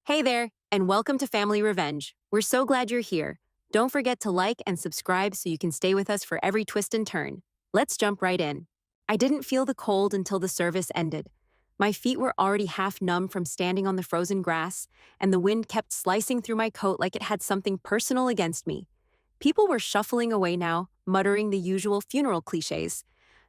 Hey there, and welcome to Family Revenge. We're so glad you're here. Don't forget to like and subscribe so you can stay with us for every twist and turn. Let's jump right in. I didn't feel the cold until the service ended. My feet were already half numb from standing on the frozen grass, and the wind kept slicing through my coat like it had something personal against me. People were shuffling away now, muttering the usual funeral cliches.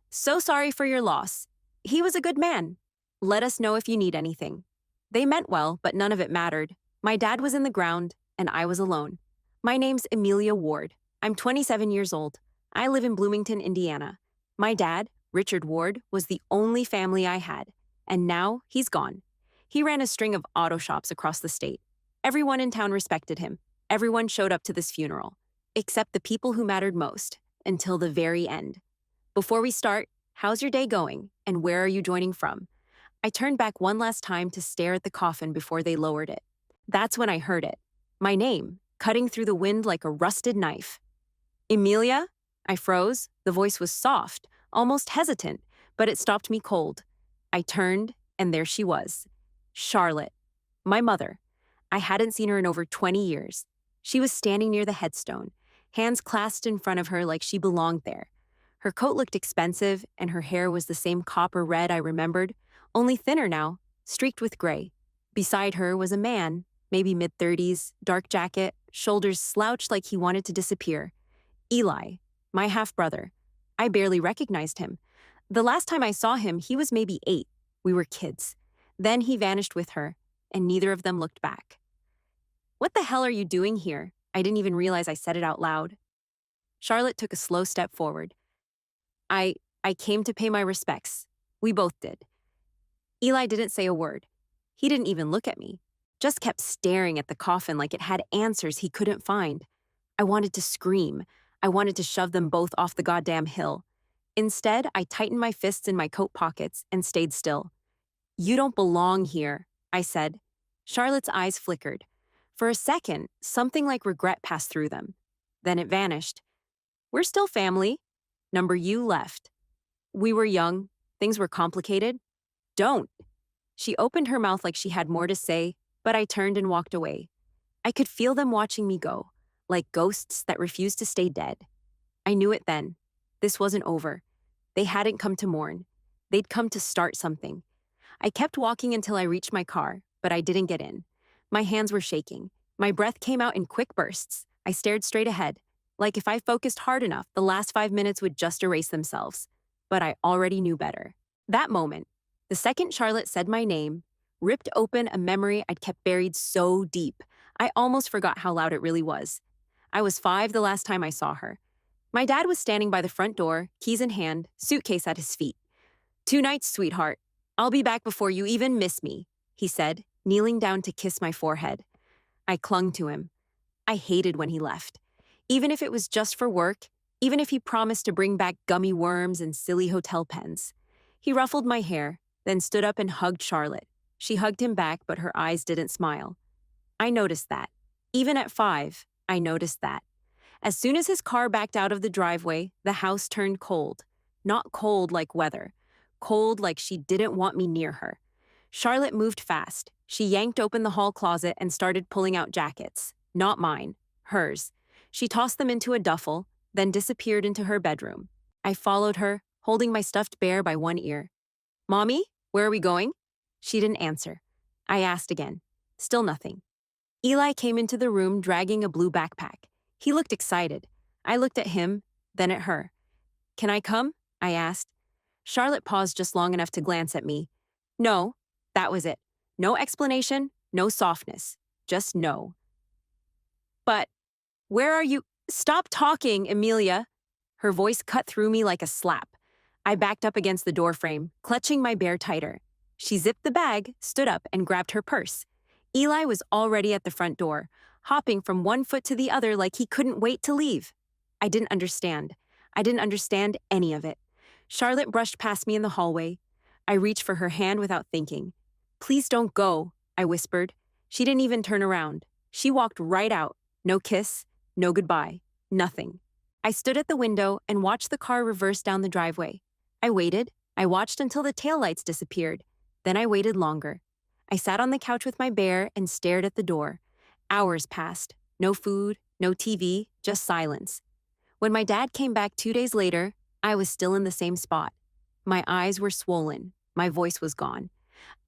So sorry for your loss. He was a good man. Let us know if you need anything. They meant well, but none of it mattered. My dad was in the ground, and I was alone. My name's Amelia Ward. I'm 27 years old. I live in Bloomington, Indiana. My dad, Richard Ward, was the only family I had, and now he's gone. He ran a string of auto shops across the state. Everyone in town respected him. Everyone showed up to this funeral, except the people who mattered most, until the very end. Before we start, how's your day going, and where are you joining from? I turned back one last time to stare at the coffin before they lowered it. That's when I heard it. My name, cutting through the wind like a rusted knife. Emilia? I froze. The voice was soft, almost hesitant, but it stopped me cold. I turned, and there she was. Charlotte. My mother. I hadn't seen her in over 20 years. She was standing near the headstone, hands clasped in front of her like she belonged there. Her coat looked expensive, and her hair was the same copper red I remembered, only thinner now, streaked with gray. Beside her was a man, maybe mid-30s, dark jacket, shoulders slouched like he wanted to disappear. Eli, my half-brother. I barely recognized him. The last time I saw him, he was maybe 8. We were kids. Then he vanished with her, and neither of them looked back. What the hell are you doing here? I didn't even realize I said it out loud. Charlotte took a slow step forward. I came to pay my respects. We both did. Eli didn't say a word. He didn't even look at me, just kept staring at the coffin like it had answers he couldn't find. I wanted to scream. I wanted to shove them both off the goddamn hill. Instead, I tightened my fists in my coat pockets and stayed still. You don't belong here, I said. Charlotte's eyes flickered. For a second, something like regret passed through them. Then it vanished. We're still family. Number you left. We were young. Things were complicated. Don't. She opened her mouth like she had more to say, but I turned and walked away. I could feel them watching me go, like ghosts that refused to stay dead. I knew it then. This wasn't over. They hadn't come to mourn. They'd come to start something. I kept walking until I reached my car, but I didn't get in. My hands were shaking. My breath came out in quick bursts. I stared straight ahead, like if I focused hard enough, the last 5 minutes would just erase themselves. But I already knew better. That moment, the second Charlotte said my name, ripped open a memory I'd kept buried so deep, I almost forgot how loud it really was. I was 5 the last time I saw her. My dad was standing by the front door, keys in hand, suitcase at his feet. 2 nights, sweetheart. I'll be back before you even miss me, he said, kneeling down to kiss my forehead. I clung to him. I hated when he left. Even if it was just for work, even if he promised to bring back gummy worms and silly hotel pens. He ruffled my hair, then stood up and hugged Charlotte. She hugged him back, but her eyes didn't smile. I noticed that. Even at 5, I noticed that. As soon as his car backed out of the driveway, the house turned cold. Not cold like weather. Cold like she didn't want me near her. Charlotte moved fast. She yanked open the hall closet and started pulling out jackets. Not mine. Hers. She tossed them into a duffel, then disappeared into her bedroom. I followed her, holding my stuffed bear by one ear. Mommy, where are we going? She didn't answer. I asked again. Still nothing. Eli came into the room dragging a blue backpack. He looked excited. I looked at him, then at her. Can I come? I asked. Charlotte paused just long enough to glance at me. No, that was it. No explanation, no softness. Just no. But, where are you? Stop talking, Amelia. Her voice cut through me like a slap. I backed up against the doorframe, clutching my bear tighter. She zipped the bag, stood up, and grabbed her purse. Eli was already at the front door, hopping from one foot to the other like he couldn't wait to leave. I didn't understand. I didn't understand any of it. Charlotte brushed past me in the hallway. I reached for her hand without thinking. Please don't go, I whispered. She didn't even turn around. She walked right out. No kiss, no goodbye, nothing. I stood at the window and watched the car reverse down the driveway. I waited. I watched until the taillights disappeared. Then I waited longer. I sat on the couch with my bear and stared at the door. Hours passed. No food, no TV, just silence. When my dad came back 2 days later, I was still in the same spot. My eyes were swollen. My voice was gone.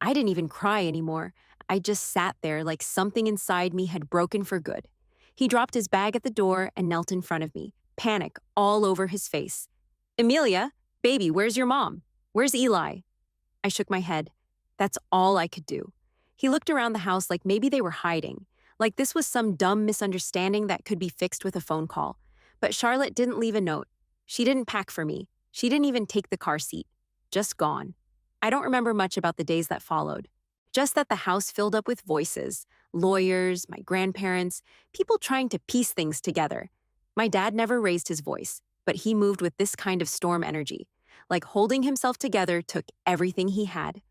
I didn't even cry anymore. I just sat there like something inside me had broken for good. He dropped his bag at the door and knelt in front of me, panic all over his face. Amelia, baby, where's your mom? Where's Eli? I shook my head. That's all I could do. He looked around the house like maybe they were hiding, like this was some dumb misunderstanding that could be fixed with a phone call. But Charlotte didn't leave a note. She didn't pack for me. She didn't even take the car seat. Just gone. I don't remember much about the days that followed. Just that the house filled up with voices, lawyers, my grandparents, people trying to piece things together. My dad never raised his voice, but he moved with this kind of storm energy. Like holding himself together took everything he had.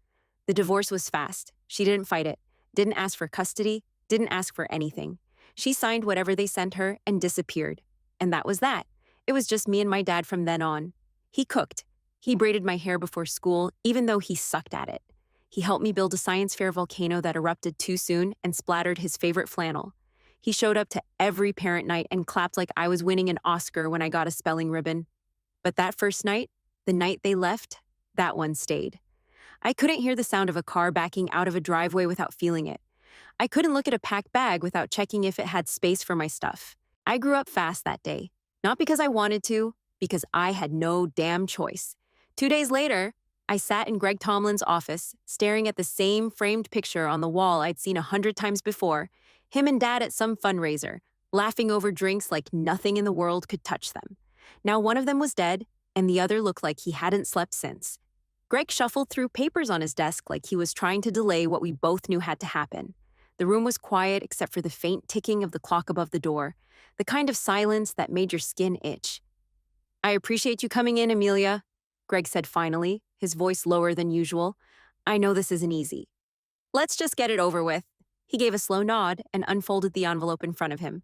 The divorce was fast. She didn't fight it, didn't ask for custody, didn't ask for anything. She signed whatever they sent her and disappeared. And that was that. It was just me and my dad from then on. He cooked. He braided my hair before school, even though he sucked at it. He helped me build a science fair volcano that erupted too soon and splattered his favorite flannel. He showed up to every parent night and clapped like I was winning an Oscar when I got a spelling ribbon. But that first night, the night they left, that one stayed. I couldn't hear the sound of a car backing out of a driveway without feeling it. I couldn't look at a packed bag without checking if it had space for my stuff. I grew up fast that day. Not because I wanted to, because I had no damn choice. 2 days later, I sat in Greg Tomlin's office, staring at the same framed picture on the wall I'd seen 100 times before, him and Dad at some fundraiser, laughing over drinks like nothing in the world could touch them. Now one of them was dead, and the other looked like he hadn't slept since. Greg shuffled through papers on his desk like he was trying to delay what we both knew had to happen. The room was quiet except for the faint ticking of the clock above the door, the kind of silence that made your skin itch. I appreciate you coming in, Amelia, Greg said finally, his voice lower than usual. I know this isn't easy. Let's just get it over with. He gave a slow nod and unfolded the envelope in front of him.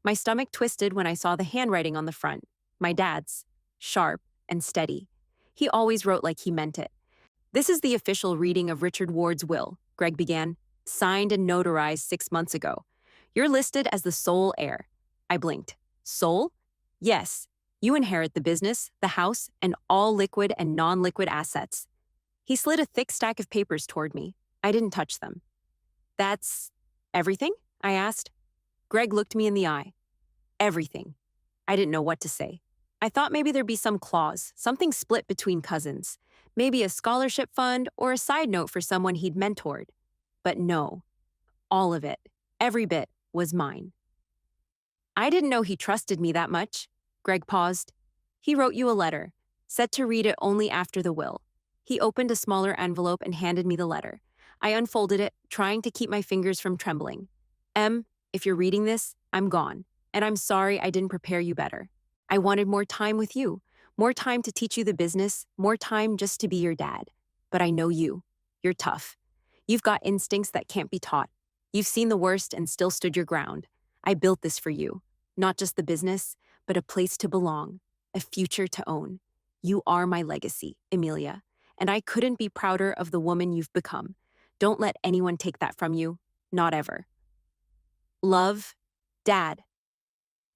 My stomach twisted when I saw the handwriting on the front, my dad's, sharp and steady. He always wrote like he meant it. This is the official reading of Richard Ward's will, Greg began, signed and notarized 6 months ago. You're listed as the sole heir. I blinked. Sole? Yes. You inherit the business, the house, and all liquid and non-liquid assets. He slid a thick stack of papers toward me. I didn't touch them. That's everything? I asked. Greg looked me in the eye. Everything. I didn't know what to say. I thought maybe there'd be some clause, something split between cousins, maybe a scholarship fund or a side note for someone he'd mentored. But no, all of it, every bit, was mine. I didn't know he trusted me that much. Greg paused. He wrote you a letter, said to read it only after the will. He opened a smaller envelope and handed me the letter. I unfolded it, trying to keep my fingers from trembling. If you're reading this, I'm gone, and I'm sorry I didn't prepare you better. I wanted more time with you, more time to teach you the business, more time just to be your dad. But I know you. You're tough. You've got instincts that can't be taught. You've seen the worst and still stood your ground. I built this for you. Not just the business, but a place to belong, a future to own. You are my legacy, Amelia, and I couldn't be prouder of the woman you've become. Don't let anyone take that from you. Not ever. Love, Dad.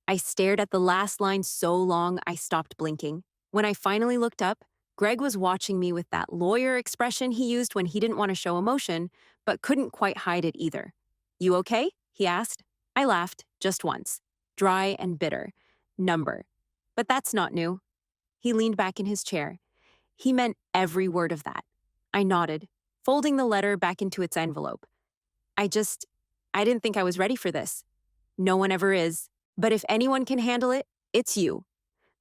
I stared at the last line so long I stopped blinking. When I finally looked up, Greg was watching me with that lawyer expression he used when he didn't want to show emotion, but couldn't quite hide it either. You okay? He asked. I laughed, just once. Dry and bitter. Number. But that's not new. He leaned back in his chair. He meant every word of that. I nodded, folding the letter back into its envelope. I didn't think I was ready for this. No one ever is. But if anyone can handle it, it's you.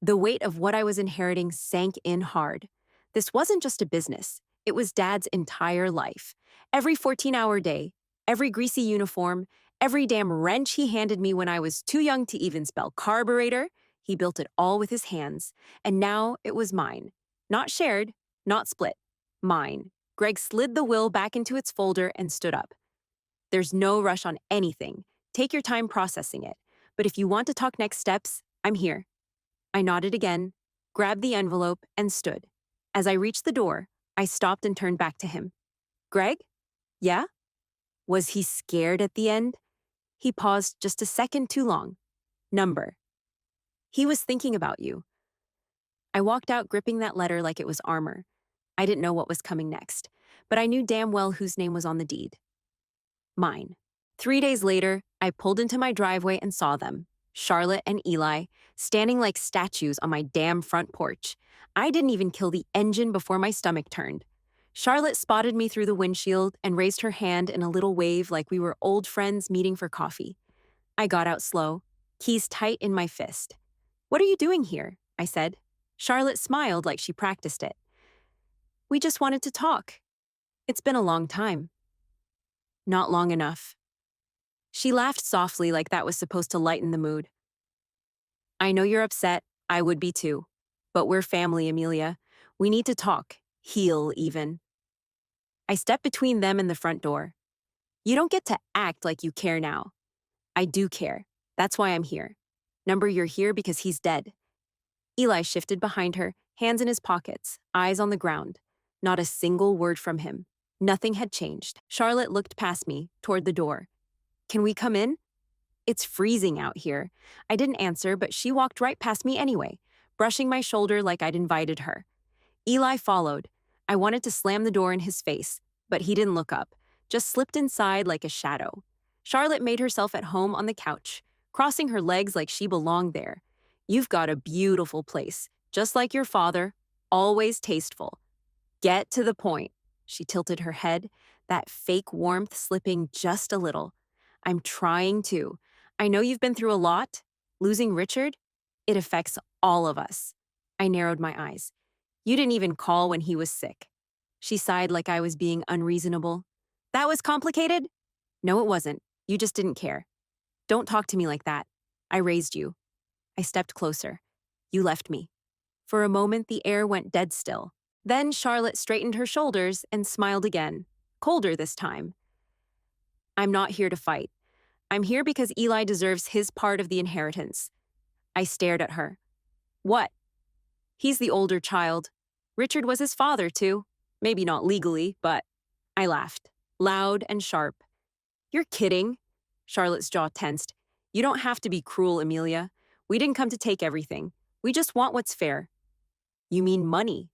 The weight of what I was inheriting sank in hard. This wasn't just a business. It was Dad's entire life. Every 14-hour day, every greasy uniform, every damn wrench he handed me when I was too young to even spell carburetor, he built it all with his hands. And now it was mine. Not shared, not split. Mine. Greg slid the will back into its folder and stood up. There's no rush on anything. Take your time processing it. But if you want to talk next steps, I'm here. I nodded again, grabbed the envelope, and stood. As I reached the door, I stopped and turned back to him. Greg? Yeah? Was he scared at the end? He paused just a second too long. Number. He was thinking about you. I walked out gripping that letter like it was armor. I didn't know what was coming next, but I knew damn well whose name was on the deed. Mine. 3 days later, I pulled into my driveway and saw them, Charlotte and Eli, standing like statues on my damn front porch. I didn't even kill the engine before my stomach turned. Charlotte spotted me through the windshield and raised her hand in a little wave like we were old friends meeting for coffee. I got out slow, keys tight in my fist. "What are you doing here?" I said. Charlotte smiled like she practiced it. "We just wanted to talk. It's been a long time." "Not long enough." She laughed softly like that was supposed to lighten the mood. "I know you're upset. I would be too. But we're family, Amelia. We need to talk. Heal, even." I stepped between them and the front door. "You don't get to act like you care now." "I do care. That's why I'm here. Number, you're here because he's dead." Eli shifted behind her, hands in his pockets, eyes on the ground. Not a single word from him. Nothing had changed. Charlotte looked past me, toward the door. "Can we come in?" "It's freezing out here." I didn't answer, but she walked right past me anyway, brushing my shoulder like I'd invited her. Eli followed. I wanted to slam the door in his face, but he didn't look up, just slipped inside like a shadow. Charlotte made herself at home on the couch, crossing her legs like she belonged there. "You've got a beautiful place, just like your father, always tasteful." "Get to the point." She tilted her head, that fake warmth slipping just a little. "I'm trying to. I know you've been through a lot. Losing Richard, it affects all of us." I narrowed my eyes. "You didn't even call when he was sick." She sighed like I was being unreasonable. "That was complicated?" "No, it wasn't. You just didn't care." "Don't talk to me like that. I raised you." I stepped closer. "You left me." For a moment, the air went dead still. Then Charlotte straightened her shoulders and smiled again, colder this time. "I'm not here to fight. I'm here because Eli deserves his part of the inheritance." I stared at her. "What?" "He's the older child. Richard was his father, too. Maybe not legally, but..." I laughed, loud and sharp. "You're kidding." Charlotte's jaw tensed. "You don't have to be cruel, Amelia. We didn't come to take everything. We just want what's fair." "You mean money?"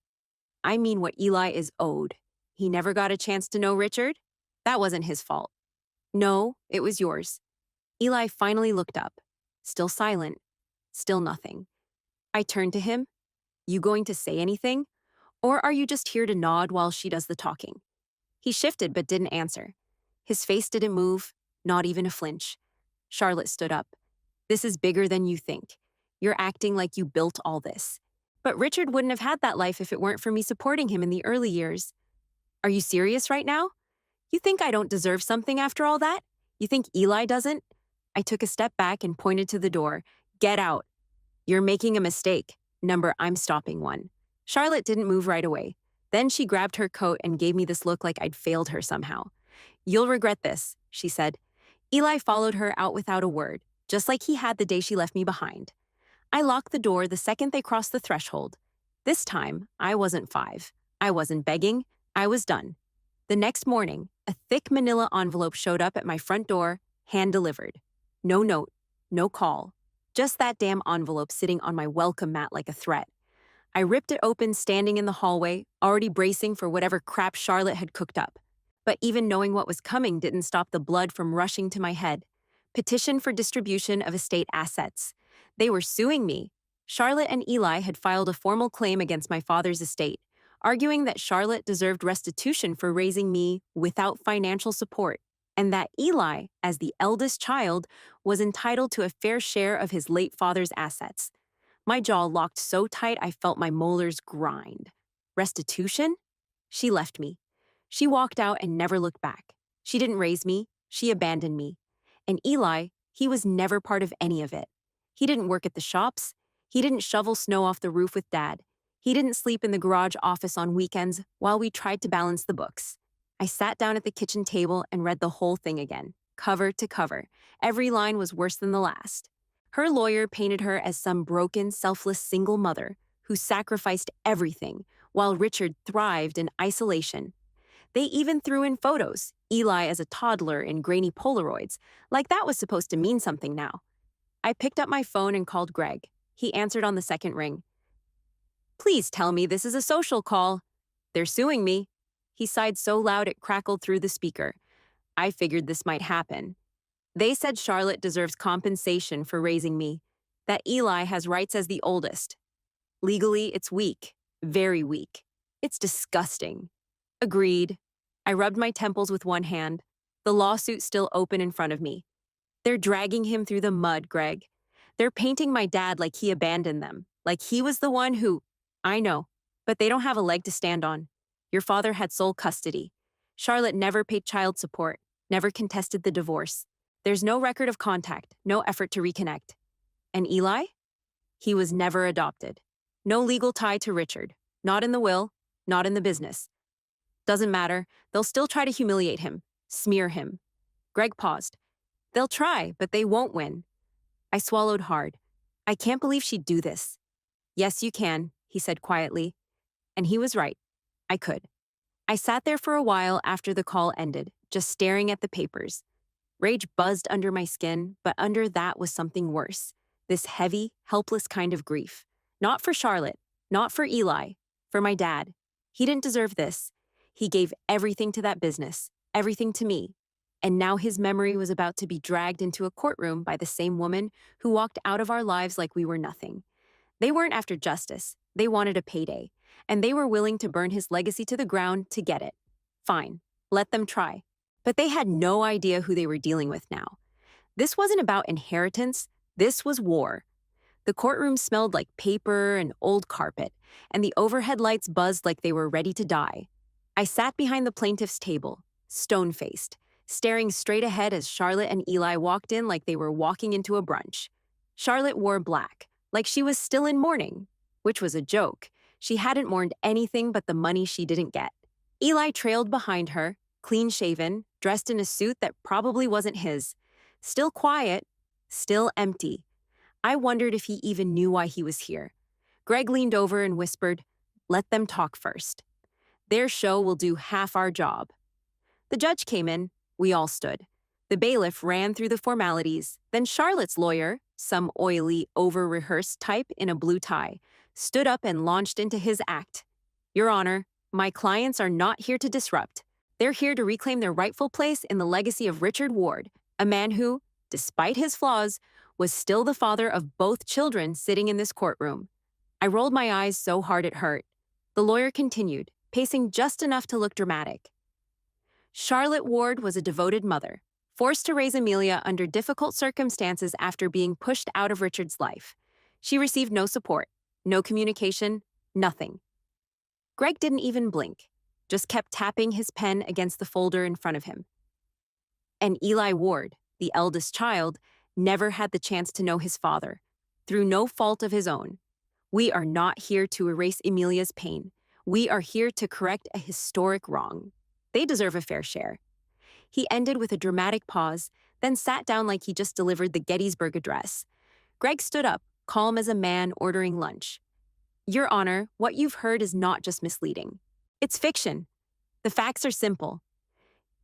"I mean what Eli is owed. He never got a chance to know Richard. That wasn't his fault." "No, it was yours." Eli finally looked up. Still silent. Still nothing. I turned to him. "You going to say anything? Or are you just here to nod while she does the talking?" He shifted but didn't answer. His face didn't move, not even a flinch. Charlotte stood up. "This is bigger than you think. You're acting like you built all this. But Richard wouldn't have had that life if it weren't for me supporting him in the early years." "Are you serious right now? You think I don't deserve something after all that? You think Eli doesn't?" I took a step back and pointed to the door. "Get out. You're making a mistake. Number, I'm stopping one." Charlotte didn't move right away. Then she grabbed her coat and gave me this look like I'd failed her somehow. "You'll regret this," she said. Eli followed her out without a word, just like he had the day she left me behind. I locked the door the second they crossed the threshold. This time, I wasn't 5. I wasn't begging. I was done. The next morning, a thick manila envelope showed up at my front door, hand-delivered. No note, no call. Just that damn envelope sitting on my welcome mat like a threat. I ripped it open standing in the hallway, already bracing for whatever crap Charlotte had cooked up. But even knowing what was coming didn't stop the blood from rushing to my head. Petition for distribution of estate assets. They were suing me. Charlotte and Eli had filed a formal claim against my father's estate, arguing that Charlotte deserved restitution for raising me without financial support, and that Eli, as the eldest child, was entitled to a fair share of his late father's assets. My jaw locked so tight I felt my molars grind. Restitution? She left me. She walked out and never looked back. She didn't raise me. She abandoned me. And Eli, he was never part of any of it. He didn't work at the shops. He didn't shovel snow off the roof with Dad. He didn't sleep in the garage office on weekends while we tried to balance the books. I sat down at the kitchen table and read the whole thing again, cover to cover. Every line was worse than the last. Her lawyer painted her as some broken, selfless single mother who sacrificed everything while Richard thrived in isolation. They even threw in photos, Eli as a toddler in grainy Polaroids, like that was supposed to mean something now. I picked up my phone and called Greg. He answered on the second ring. Please tell me this is a social call. They're suing me. He sighed so loud it crackled through the speaker. I figured this might happen. They said Charlotte deserves compensation for raising me, that Eli has rights as the oldest. Legally, it's weak, very weak. It's disgusting. Agreed. I rubbed my temples with one hand, the lawsuit still open in front of me. They're dragging him through the mud, Greg. They're painting my dad like he abandoned them, like he was the one who… I know, but they don't have a leg to stand on. Your father had sole custody. Charlotte never paid child support, never contested the divorce. There's no record of contact, no effort to reconnect. And Eli? He was never adopted. No legal tie to Richard. Not in the will, not in the business. Doesn't matter. They'll still try to humiliate him, smear him. Greg paused. They'll try, but they won't win. I swallowed hard. I can't believe she'd do this. Yes, you can, he said quietly. And he was right. I could. I sat there for a while after the call ended, just staring at the papers. Rage buzzed under my skin, but under that was something worse. This heavy, helpless kind of grief. Not for Charlotte, not for Eli, for my dad. He didn't deserve this. He gave everything to that business, everything to me. And now his memory was about to be dragged into a courtroom by the same woman who walked out of our lives like we were nothing. They weren't after justice. They wanted a payday. And they were willing to burn his legacy to the ground to get it. Fine. Let them try. But they had no idea who they were dealing with now. This wasn't about inheritance. This was war. The courtroom smelled like paper and old carpet, and the overhead lights buzzed like they were ready to die. I sat behind the plaintiff's table, stone-faced, staring straight ahead as Charlotte and Eli walked in like they were walking into a brunch. Charlotte wore black, like she was still in mourning, which was a joke. She hadn't mourned anything but the money she didn't get. Eli trailed behind her, clean-shaven, dressed in a suit that probably wasn't his. Still quiet, still empty. I wondered if he even knew why he was here. Greg leaned over and whispered, "Let them talk first. Their show will do half our job." The judge came in. We all stood. The bailiff ran through the formalities. Then Charlotte's lawyer, some oily, over-rehearsed type in a blue tie, stood up and launched into his act. Your Honor, my clients are not here to disrupt. They're here to reclaim their rightful place in the legacy of Richard Ward, a man who, despite his flaws, was still the father of both children sitting in this courtroom. I rolled my eyes so hard it hurt. The lawyer continued, pacing just enough to look dramatic. Charlotte Ward was a devoted mother, forced to raise Amelia under difficult circumstances after being pushed out of Richard's life. She received no support, no communication, nothing. Greg didn't even blink, just kept tapping his pen against the folder in front of him. And Eli Ward, the eldest child, never had the chance to know his father, through no fault of his own. We are not here to erase Amelia's pain. We are here to correct a historic wrong. They deserve a fair share. He ended with a dramatic pause, then sat down like he just delivered the Gettysburg Address. Greg stood up, calm as a man ordering lunch. Your Honor, what you've heard is not just misleading. It's fiction. The facts are simple.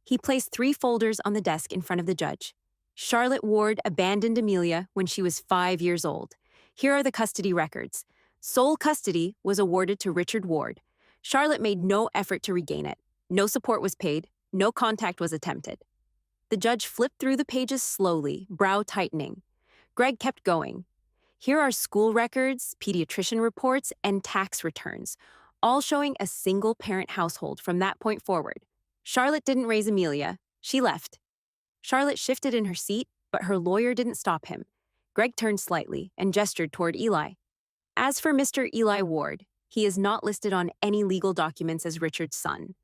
He placed 3 folders on the desk in front of the judge. Charlotte Ward abandoned Amelia when she was 5 years old. Here are the custody records. Sole custody was awarded to Richard Ward. Charlotte made no effort to regain it. No support was paid. No contact was attempted. The judge flipped through the pages slowly, brow tightening. Greg kept going. Here are school records, pediatrician reports, and tax returns, all showing a single-parent household from that point forward. Charlotte didn't raise Amelia. She left. Charlotte shifted in her seat, but her lawyer didn't stop him. Greg turned slightly and gestured toward Eli. As for Mr. Eli Ward, he is not listed on any legal documents as Richard's son.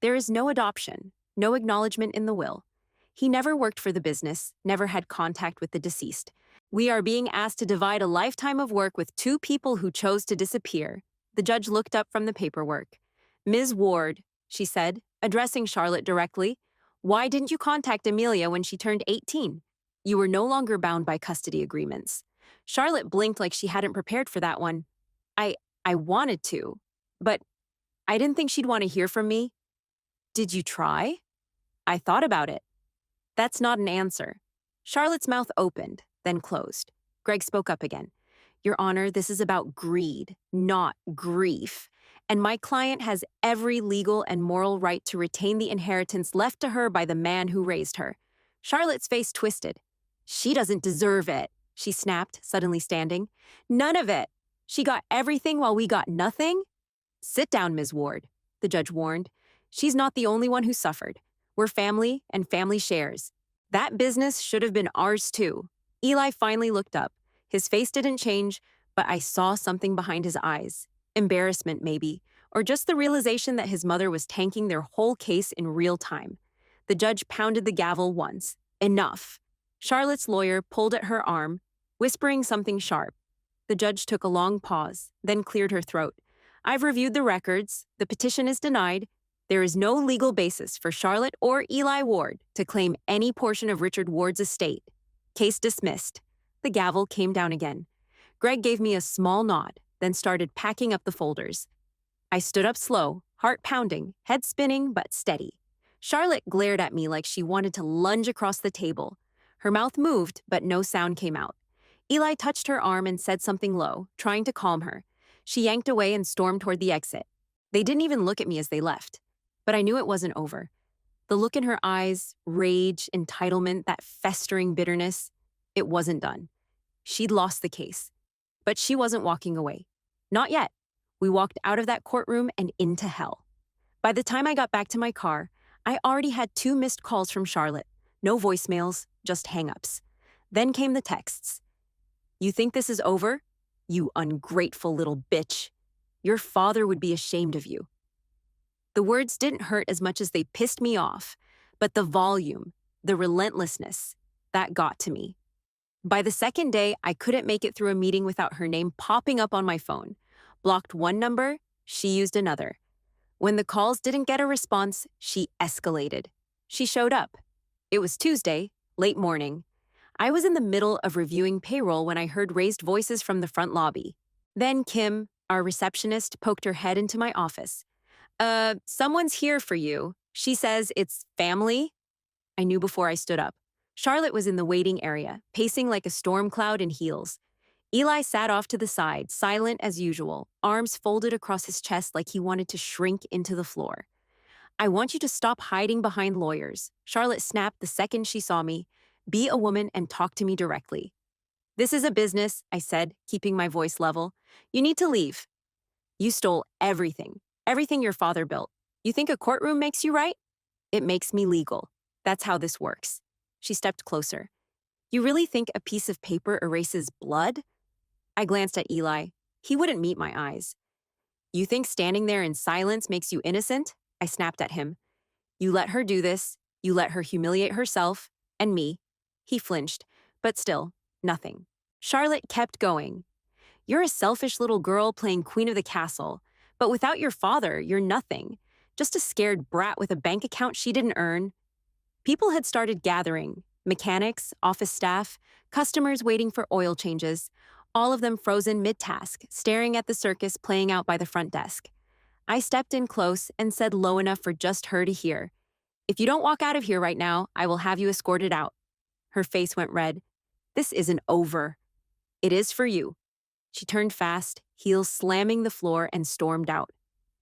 There is no adoption, no acknowledgement in the will. He never worked for the business, never had contact with the deceased. We are being asked to divide a lifetime of work with 2 people who chose to disappear. The judge looked up from the paperwork. Ms. Ward, she said, addressing Charlotte directly, why didn't you contact Amelia when she turned 18? You were no longer bound by custody agreements. Charlotte blinked like she hadn't prepared for that one. I wanted to, but I didn't think she'd want to hear from me. Did you try? I thought about it. That's not an answer. Charlotte's mouth opened, then closed. Greg spoke up again. Your Honor, this is about greed, not grief. And my client has every legal and moral right to retain the inheritance left to her by the man who raised her. Charlotte's face twisted. She doesn't deserve it, she snapped, suddenly standing. None of it. She got everything while we got nothing? Sit down, Ms. Ward, the judge warned. She's not the only one who suffered. We're family, and family shares. That business should have been ours too. Eli finally looked up. His face didn't change, but I saw something behind his eyes. Embarrassment, maybe, or just the realization that his mother was tanking their whole case in real time. The judge pounded the gavel once. Enough. Charlotte's lawyer pulled at her arm, whispering something sharp. The judge took a long pause, then cleared her throat. I've reviewed the records. The petition is denied. There is no legal basis for Charlotte or Eli Ward to claim any portion of Richard Ward's estate. Case dismissed. The gavel came down again. Greg gave me a small nod, then started packing up the folders. I stood up slow, heart pounding, head spinning, but steady. Charlotte glared at me like she wanted to lunge across the table. Her mouth moved, but no sound came out. Eli touched her arm and said something low, trying to calm her. She yanked away and stormed toward the exit. They didn't even look at me as they left. But I knew it wasn't over. The look in her eyes, rage, entitlement, that festering bitterness, it wasn't done. She'd lost the case. But she wasn't walking away. Not yet. We walked out of that courtroom and into hell. By the time I got back to my car, I already had 2 missed calls from Charlotte. No voicemails, just hang-ups. Then came the texts. You think this is over? You ungrateful little bitch. Your father would be ashamed of you. The words didn't hurt as much as they pissed me off, but the volume, the relentlessness, that got to me. By the second day, I couldn't make it through a meeting without her name popping up on my phone. Blocked one number, she used another. When the calls didn't get a response, she escalated. She showed up. It was Tuesday, late morning. I was in the middle of reviewing payroll when I heard raised voices from the front lobby. Then Kim, our receptionist, poked her head into my office. Someone's here for you. She says it's family. I knew before I stood up. Charlotte was in the waiting area, pacing like a storm cloud in heels. Eli sat off to the side, silent as usual, arms folded across his chest like he wanted to shrink into the floor. I want you to stop hiding behind lawyers, Charlotte snapped the second she saw me. Be a woman and talk to me directly. This is a business, I said, keeping my voice level. You need to leave. You stole everything your father built. You think a courtroom makes you right? It makes me legal. That's how this works. She stepped closer. You really think a piece of paper erases blood? I glanced at Eli. He wouldn't meet my eyes. You think standing there in silence makes you innocent? I snapped at him. You let her do this. You let her humiliate herself and me. He flinched, but still, nothing. Charlotte kept going. You're a selfish little girl playing queen of the castle, but without your father, you're nothing. Just a scared brat with a bank account she didn't earn. People had started gathering. Mechanics, office staff, customers waiting for oil changes, all of them frozen mid-task, staring at the circus playing out by the front desk. I stepped in close and said low enough for just her to hear. If you don't walk out of here right now, I will have you escorted out. Her face went red. This isn't over. It is for you. She turned fast, heels slamming the floor, and stormed out.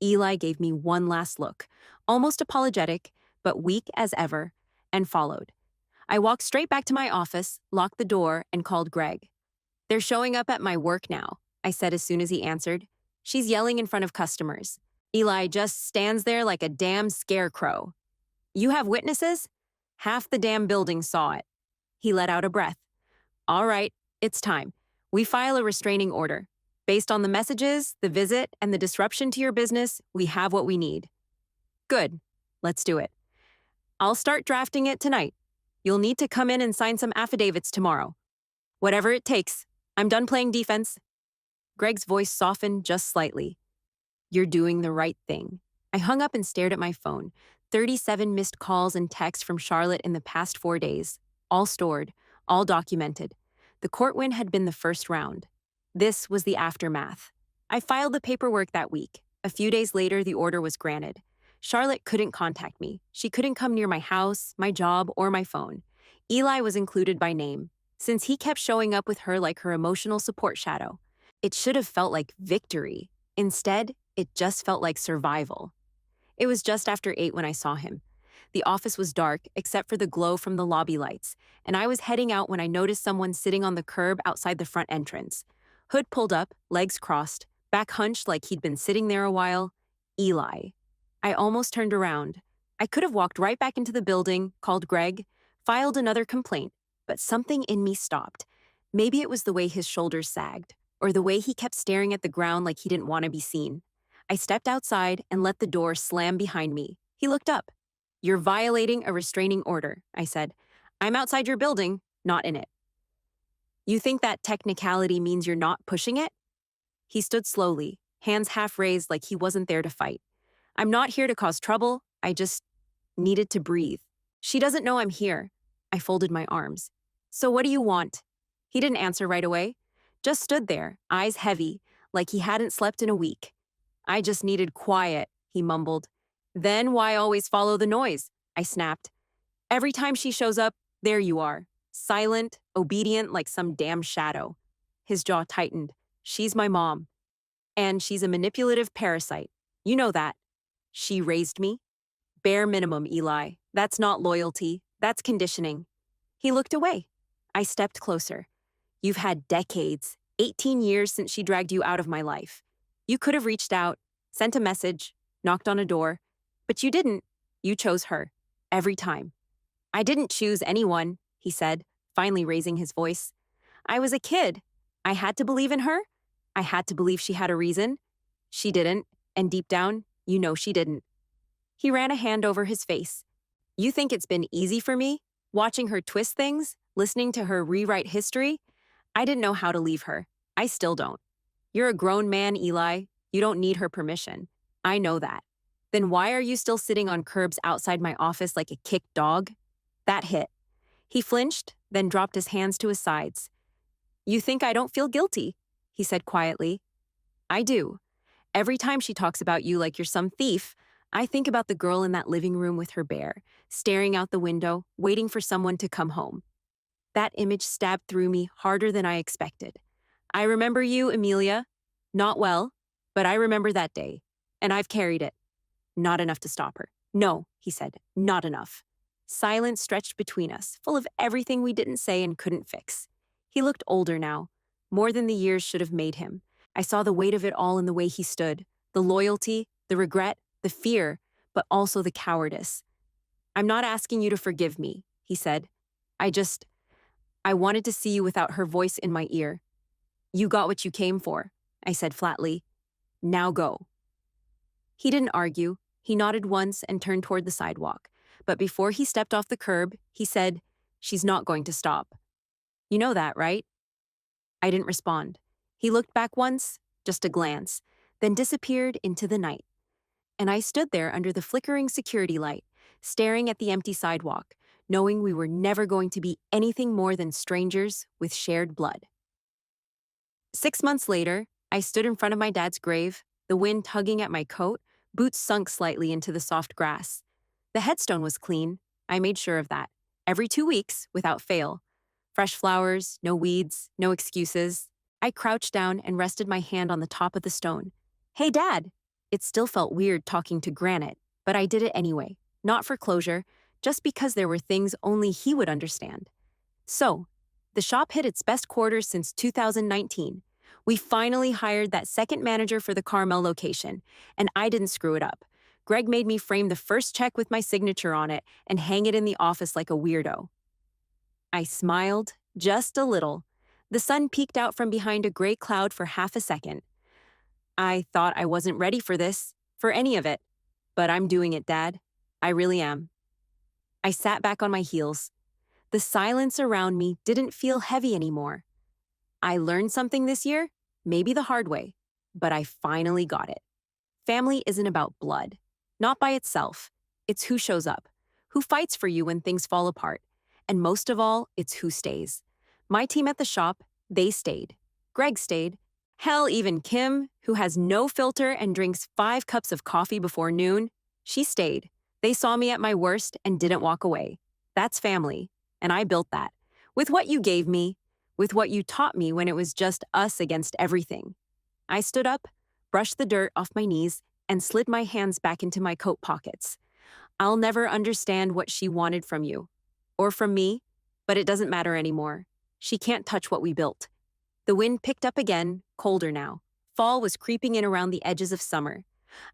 Eli gave me one last look, almost apologetic, but weak as ever, and followed. I walked straight back to my office, locked the door, and called Greg. They're showing up at my work now, I said as soon as he answered. She's yelling in front of customers. Eli just stands there like a damn scarecrow. You have witnesses? Half the damn building saw it. He let out a breath. All right, it's time. We file a restraining order. Based on the messages, the visit, and the disruption to your business, we have what we need. Good. Let's do it. I'll start drafting it tonight. You'll need to come in and sign some affidavits tomorrow. Whatever it takes. I'm done playing defense. Greg's voice softened just slightly. You're doing the right thing. I hung up and stared at my phone. 37 missed calls and texts from Charlotte in the past 4 days. All stored, all documented. The court win had been the first round. This was the aftermath. I filed the paperwork that week. A few days later, the order was granted. Charlotte couldn't contact me. She couldn't come near my house, my job, or my phone. Eli was included by name, since he kept showing up with her like her emotional support shadow. It should have felt like victory. Instead, it just felt like survival. It was just after 8 when I saw him. The office was dark, except for the glow from the lobby lights, and I was heading out when I noticed someone sitting on the curb outside the front entrance. Hood pulled up, legs crossed, back hunched like he'd been sitting there a while. Eli. I almost turned around. I could have walked right back into the building, called Greg, filed another complaint, but something in me stopped. Maybe it was the way his shoulders sagged, or the way he kept staring at the ground like he didn't want to be seen. I stepped outside and let the door slam behind me. He looked up. "You're violating a restraining order," I said. "I'm outside your building, not in it." "You think that technicality means you're not pushing it?" He stood slowly, hands half raised like he wasn't there to fight. "I'm not here to cause trouble. I just needed to breathe." "She doesn't know I'm here." I folded my arms. "So what do you want?" He didn't answer right away. Just stood there, eyes heavy, like he hadn't slept in a week. "I just needed quiet," he mumbled. "Then why always follow the noise?" I snapped. "Every time she shows up, there you are. Silent, obedient like some damn shadow." His jaw tightened. "She's my mom. And she's a manipulative parasite. You know that. She raised me. Bare minimum, Eli. That's not loyalty. That's conditioning." He looked away. I stepped closer. "You've had decades, 18 years since she dragged you out of my life. You could have reached out, sent a message, knocked on a door, but you didn't. You chose her. Every time." "I didn't choose anyone," he said, finally raising his voice. "I was a kid. I had to believe in her. I had to believe she had a reason. She didn't, and deep down, you know she didn't." He ran a hand over his face. "You think it's been easy for me? Watching her twist things? Listening to her rewrite history? I didn't know how to leave her. I still don't. You're a grown man, Eli. You don't need her permission. I know that. Then why are you still sitting on curbs outside my office like a kicked dog?" That hit. He flinched, then dropped his hands to his sides. "You think I don't feel guilty?" he said quietly. "I do. Every time she talks about you like you're some thief, I think about the girl in that living room with her bear, staring out the window, waiting for someone to come home. That image stabbed through me harder than I expected. I remember you, Amelia. Not well, but I remember that day, and I've carried it. Not enough to stop her." "No," he said, "not enough." Silence stretched between us, full of everything we didn't say and couldn't fix. He looked older now, more than the years should have made him. I saw the weight of it all in the way he stood, the loyalty, the regret, the fear, but also the cowardice. "I'm not asking you to forgive me," he said. I wanted to see you without her voice in my ear." "You got what you came for," I said flatly. "Now go." He didn't argue. He nodded once and turned toward the sidewalk. But before he stepped off the curb, he said, "She's not going to stop. You know that, right?" I didn't respond. He looked back once, just a glance, then disappeared into the night. And I stood there under the flickering security light, staring at the empty sidewalk, knowing we were never going to be anything more than strangers with shared blood. 6 months later, I stood in front of my dad's grave, the wind tugging at my coat, boots sunk slightly into the soft grass. The headstone was clean. I made sure of that. Every 2 weeks, without fail. Fresh flowers, no weeds, no excuses. I crouched down and rested my hand on the top of the stone. "Hey, Dad!" It still felt weird talking to granite, but I did it anyway. Not for closure, just because there were things only he would understand. So, the shop hit its best quarter since 2019. We finally hired that second manager for the Carmel location, and I didn't screw it up. Greg made me frame the first check with my signature on it and hang it in the office like a weirdo. I smiled, just a little. The sun peeked out from behind a gray cloud for half a second. I thought I wasn't ready for this, for any of it. But I'm doing it, Dad. I really am. I sat back on my heels. The silence around me didn't feel heavy anymore. I learned something this year, maybe the hard way, but I finally got it. Family isn't about blood. Not by itself. It's who shows up, who fights for you when things fall apart, and most of all, it's who stays. My team at the shop, they stayed. Greg stayed. Hell, even Kim, who has no filter and drinks 5 cups of coffee before noon, She stayed. They saw me at my worst and didn't walk away. That's family. And I built that. With what you gave me, with what you taught me when it was just us against everything. I stood up, brushed the dirt off my knees, and slid my hands back into my coat pockets. I'll never understand what she wanted from you, or from me, but it doesn't matter anymore. She can't touch what we built. The wind picked up again, colder now. Fall was creeping in around the edges of summer.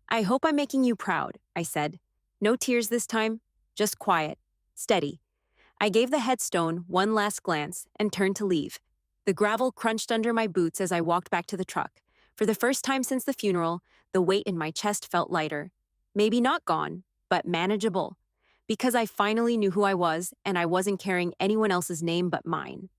I hope I'm making you proud, I said. No tears this time, just quiet, steady. I gave the headstone one last glance and turned to leave. The gravel crunched under my boots as I walked back to the truck. For the first time since the funeral, the weight in my chest felt lighter. Maybe not gone, but manageable. Because I finally knew who I was and I wasn't carrying anyone else's name but mine.